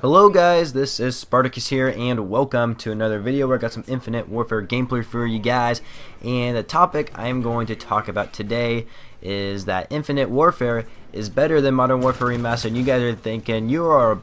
Hello guys, this is Spartacus here and welcome to another video where I got some Infinite Warfare gameplay for you guys. And the topic I am going to talk about today is that Infinite Warfare is better than Modern Warfare Remastered. And you guys are thinking you're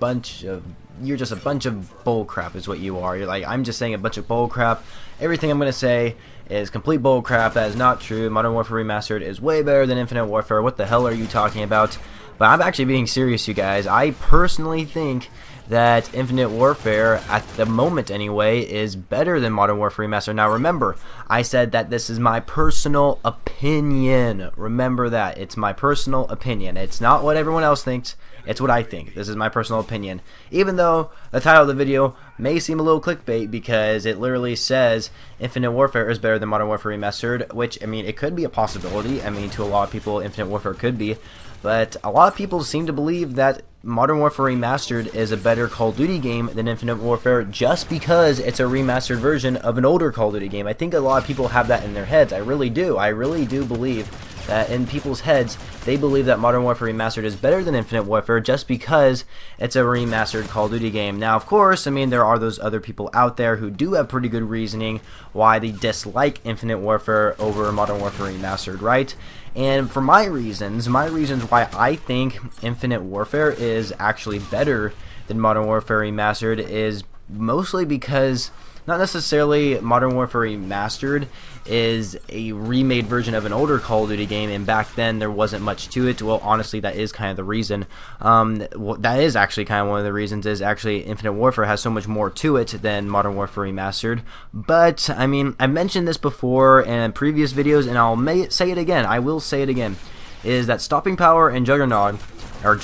just a bunch of bullcrap is what you are. You're like, I'm just saying a bunch of bullcrap. Everything I'm going to say is complete bullcrap. That is not true. Modern Warfare Remastered is way better than Infinite Warfare. What the hell are you talking about? But I'm actually being serious, you guys. I personally think that Infinite Warfare, at the moment anyway, is better than Modern Warfare Remastered. Now remember, I said that this is my personal opinion. Remember that. It's my personal opinion. It's not what everyone else thinks. It's what I think. This is my personal opinion. Even though the title of the video may seem a little clickbait because it literally says Infinite Warfare is better than Modern Warfare Remastered, which, I mean, it could be a possibility. I mean, to a lot of people, Infinite Warfare could be. But a lot of people seem to believe that Modern Warfare Remastered is a better Call of Duty game than Infinite Warfare just because it's a remastered version of an older Call of Duty game. I think a lot of people have that in their heads. I really do. I really do believe that in people's heads, they believe that Modern Warfare Remastered is better than Infinite Warfare just because it's a remastered Call of Duty game. Now, of course, I mean, there are those other people out there who do have pretty good reasoning why they dislike Infinite Warfare over Modern Warfare Remastered, right? And for my reasons why I think Infinite Warfare is actually better than Modern Warfare Remastered is mostly because not necessarily Modern Warfare Remastered is a remade version of an older Call of Duty game, and back then there wasn't much to it. Well, honestly, that is kind of the reason. That is actually kind of one of the reasons is actually Infinite Warfare has so much more to it than Modern Warfare Remastered. But, I mean, I mentioned this before in previous videos, and I'll say it again. I will say it again. Is that Stopping Power and Juggernaut, those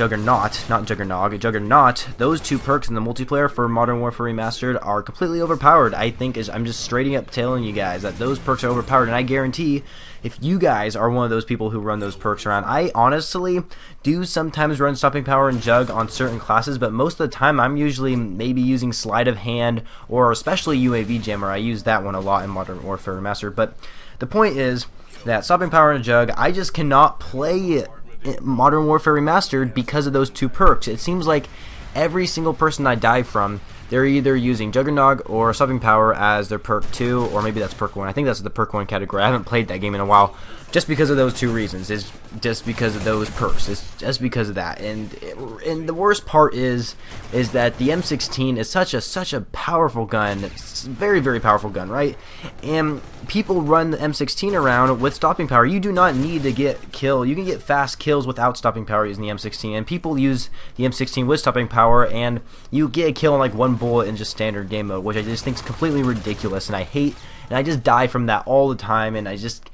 two perks in the multiplayer for Modern Warfare Remastered are completely overpowered. I think I'm just straight up telling you guys that those perks are overpowered, and I guarantee if you guys are one of those people who run those perks around, I honestly do sometimes run Stopping Power and Jug on certain classes, but most of the time I'm usually maybe using Sleight of Hand or especially UAV Jammer. I use that one a lot in Modern Warfare Remastered, but the point is that Stopping Power and Jug, I just cannot play Modern Warfare Remastered because of those two perks. It seems like every single person I die from, they're either using Juggernaut or Stopping Power as their perk 2, or maybe that's perk 1. I think that's the perk 1 category. I haven't played that game in a while just because of those two reasons. It's just because of those perks. It's just because of that. And the worst part is that the M16 is such a powerful gun. It's a very, very powerful gun, right? And people run the M16 around with Stopping Power. You do not need to get kill. You can get fast kills without Stopping Power using the M16. And people use the M16 with Stopping Power, and you get a kill in like one bullet in just standard game mode, which I just think is completely ridiculous, and I hate, and I just die from that all the time, and it's just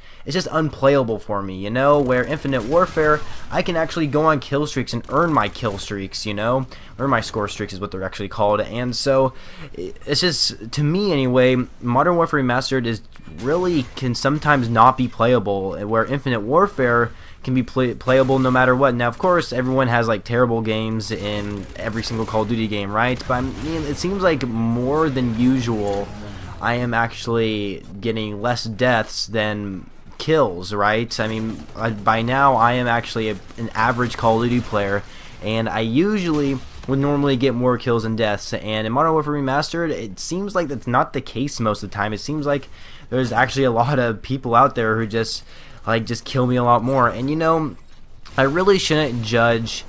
unplayable for me, you know, where Infinite Warfare, I can actually go on kill streaks and earn my kill streaks, you know, or my score streaks is what they're actually called. And so it's just, to me anyway, Modern Warfare Remastered can sometimes not be playable, where Infinite Warfare can be playable no matter what. Now, of course, everyone has like terrible games in every single Call of Duty game, right? But I mean, it seems like more than usual, I am actually getting less deaths than kills, right? I mean, by now I am actually an average Call of Duty player, and I usually would normally get more kills and deaths. And in Modern Warfare Remastered, it seems like that's not the case most of the time. It seems like there's actually a lot of people out there who just kill me a lot more. And you know, I really shouldn't judge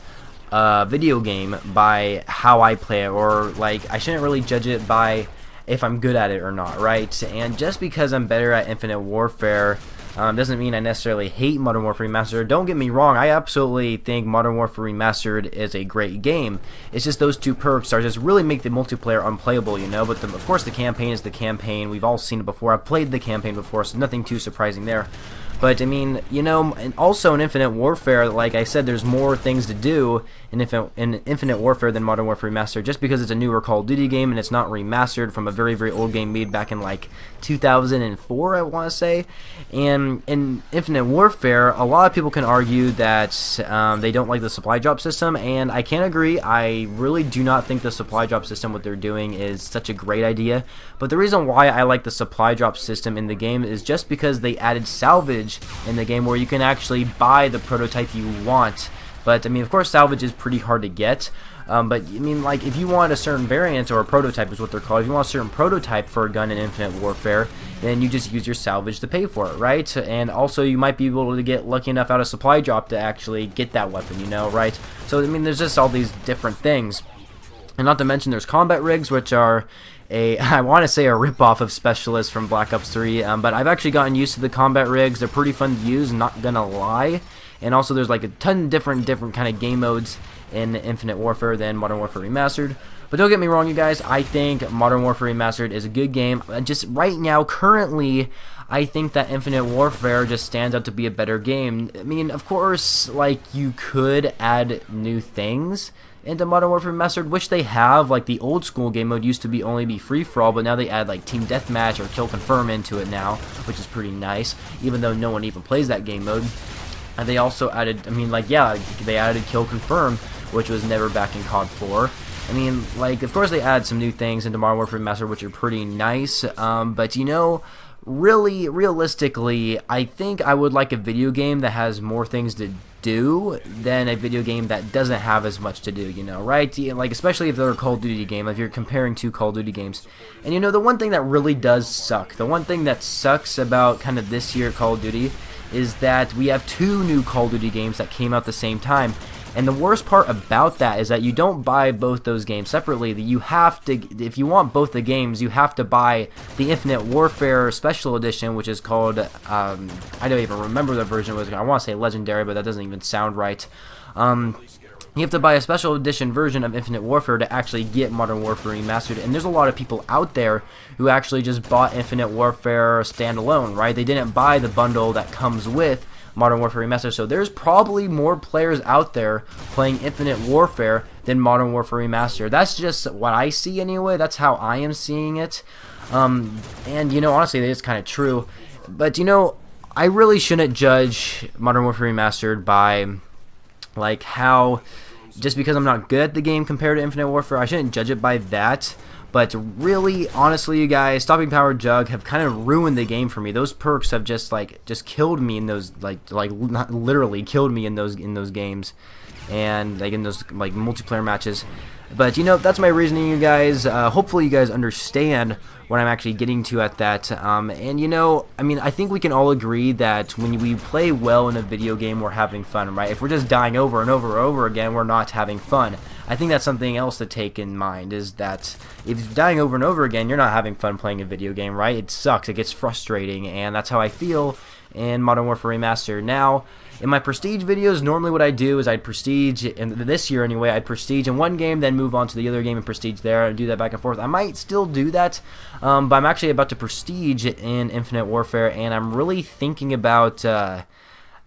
a video game by how I play it, or like I shouldn't really judge it by if I'm good at it or not, right? And just because I'm better at Infinite Warfare doesn't mean I necessarily hate Modern Warfare Remastered. Don't get me wrong, I absolutely think Modern Warfare Remastered is a great game. It's just those two perks are just really make the multiplayer unplayable, you know. But of course the campaign is the campaign. We've all seen it before. I've played the campaign before, so nothing too surprising there. But I mean, you know, and also in Infinite Warfare, like I said, there's more things to do in Infinite Warfare than Modern Warfare Remastered, just because it's a newer Call of Duty game and it's not remastered from a very, very old game made back in like 2004, I want to say. And in Infinite Warfare, a lot of people can argue that they don't like the supply drop system, and I can't agree. I really do not think the supply drop system, what they're doing, is such a great idea. But the reason why I like the supply drop system in the game is just because they added salvage in the game, where you can actually buy the prototype you want. But I mean, of course, salvage is pretty hard to get. But I mean, like, if you want a certain variant, or a prototype is what they're called, if you want a certain prototype for a gun in Infinite Warfare, then you just use your salvage to pay for it, right? And also you might be able to get lucky enough out of supply drop to actually get that weapon, you know, right? So I mean, there's just all these different things. And not to mention there's combat rigs, which are I want to say a ripoff of Specialists from Black Ops 3, but I've actually gotten used to the combat rigs. They're pretty fun to use, not gonna lie. And also there's like a ton of different kind of game modes in Infinite Warfare than Modern Warfare Remastered. But don't get me wrong, you guys, I think Modern Warfare Remastered is a good game. Just right now, currently, I think that Infinite Warfare just stands out to be a better game. I mean, of course, like, you could add new things into Modern Warfare Remastered, which they have. Like, the old school game mode used to only be free-for-all, but now they add like Team Deathmatch or Kill Confirm into it now, which is pretty nice, even though no one even plays that game mode. And they also added, I mean, like, yeah, they added Kill Confirm, which was never back in COD 4. I mean, like, of course they add some new things into Modern Warfare Remastered, which are pretty nice, but, you know, really, realistically, I think I would like a video game that has more things to do than a video game that doesn't have as much to do, you know, right? Like, especially if they're a Call of Duty game, if you're comparing two Call of Duty games. And, you know, the one thing that really does suck, the one thing that sucks about kind of this year Call of Duty is that we have two new Call of Duty games that came out at the same time. And the worst part about that is that you don't buy both those games separately. You have to, if you want both the games, you have to buy the Infinite Warfare Special Edition, which is called, I don't even remember the version it was. I want to say Legendary, but that doesn't even sound right. You have to buy a special edition version of Infinite Warfare to actually get Modern Warfare Remastered, and there's a lot of people out there who actually just bought Infinite Warfare standalone, right? They didn't buy the bundle that comes with Modern Warfare Remastered, so there's probably more players out there playing Infinite Warfare than Modern Warfare Remastered. That's just what I see anyway. That's how I am seeing it. And, you know, honestly, that is kind of true. But, you know, I really shouldn't judge Modern Warfare Remastered by, like, how, just because I'm not good at the game compared to Infinite Warfare, I shouldn't judge it by that. But really, honestly, you guys, Stopping Power Jug have kind of ruined the game for me. Those perks have just killed me in those, like not literally killed me in those games, and like in those like multiplayer matches. But, you know, that's my reasoning, you guys. Hopefully you guys understand what I'm actually getting to at that. And, you know, I mean, I think we can all agree that when we play well in a video game, we're having fun, right? If we're just dying over and over and over again, we're not having fun. I think that's something else to take in mind, is that if you're dying over and over again, you're not having fun playing a video game, right? It sucks, it gets frustrating, and that's how I feel in Modern Warfare Remastered. Now, in my Prestige videos, normally what I do is I'd Prestige, and this year anyway, I'd Prestige in one game, then move on to the other game and Prestige there, and do that back and forth. I might still do that, but I'm actually about to Prestige in Infinite Warfare, and I'm really thinking about,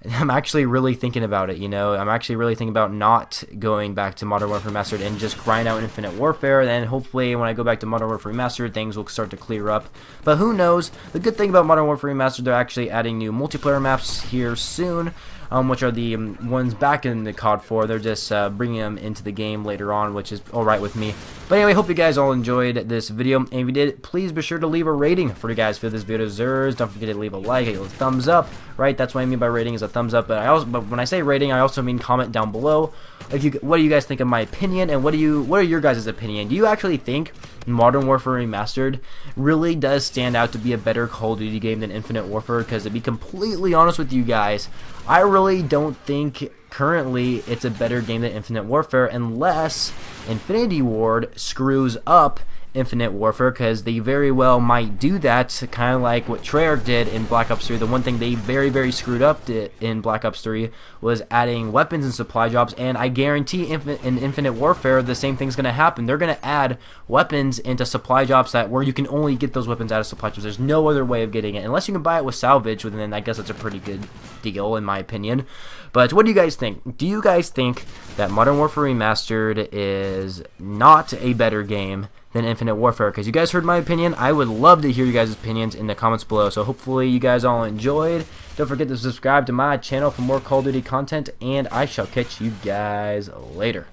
I'm actually really thinking about it, you know. I'm actually really thinking about not going back to Modern Warfare Remastered and just grind out Infinite Warfare. And then hopefully when I go back to Modern Warfare Remastered, things will start to clear up. But who knows? The good thing about Modern Warfare Remastered, they're actually adding new multiplayer maps here soon, which are the ones back in the COD 4. They're just bringing them into the game later on, which is alright with me. But anyway, hope you guys all enjoyed this video. And if you did, please be sure to leave a rating for you guys for this video deserves. Don't forget to leave a like, a thumbs up, right? That's what I mean by rating, is a thumbs up. But when I say rating, I also mean comment down below. What do you guys think of my opinion, and what are your guys' opinion? Do you actually think Modern Warfare Remastered really does stand out to be a better Call of Duty game than Infinite Warfare? Because to be completely honest with you guys, I really don't think currently it's a better game than Infinite Warfare, unless Infinity Ward screws up Infinite Warfare, because they very well might do that, kind of like what Treyarch did in Black Ops 3. The one thing they very, very screwed up in Black Ops 3 was adding weapons and supply drops, and I guarantee in Infinite Warfare the same thing's going to happen. They're going to add weapons into supply drops where you can only get those weapons out of supply drops. There's no other way of getting it, unless you can buy it with salvage, then I guess that's a pretty good deal in my opinion. But what do you guys think? Do you guys think that Modern Warfare Remastered is not a better game than Infinite Warfare? Because you guys heard my opinion. I would love to hear you guys' opinions in the comments below. So hopefully you guys all enjoyed. Don't forget to subscribe to my channel for more Call of Duty content, and I shall catch you guys later.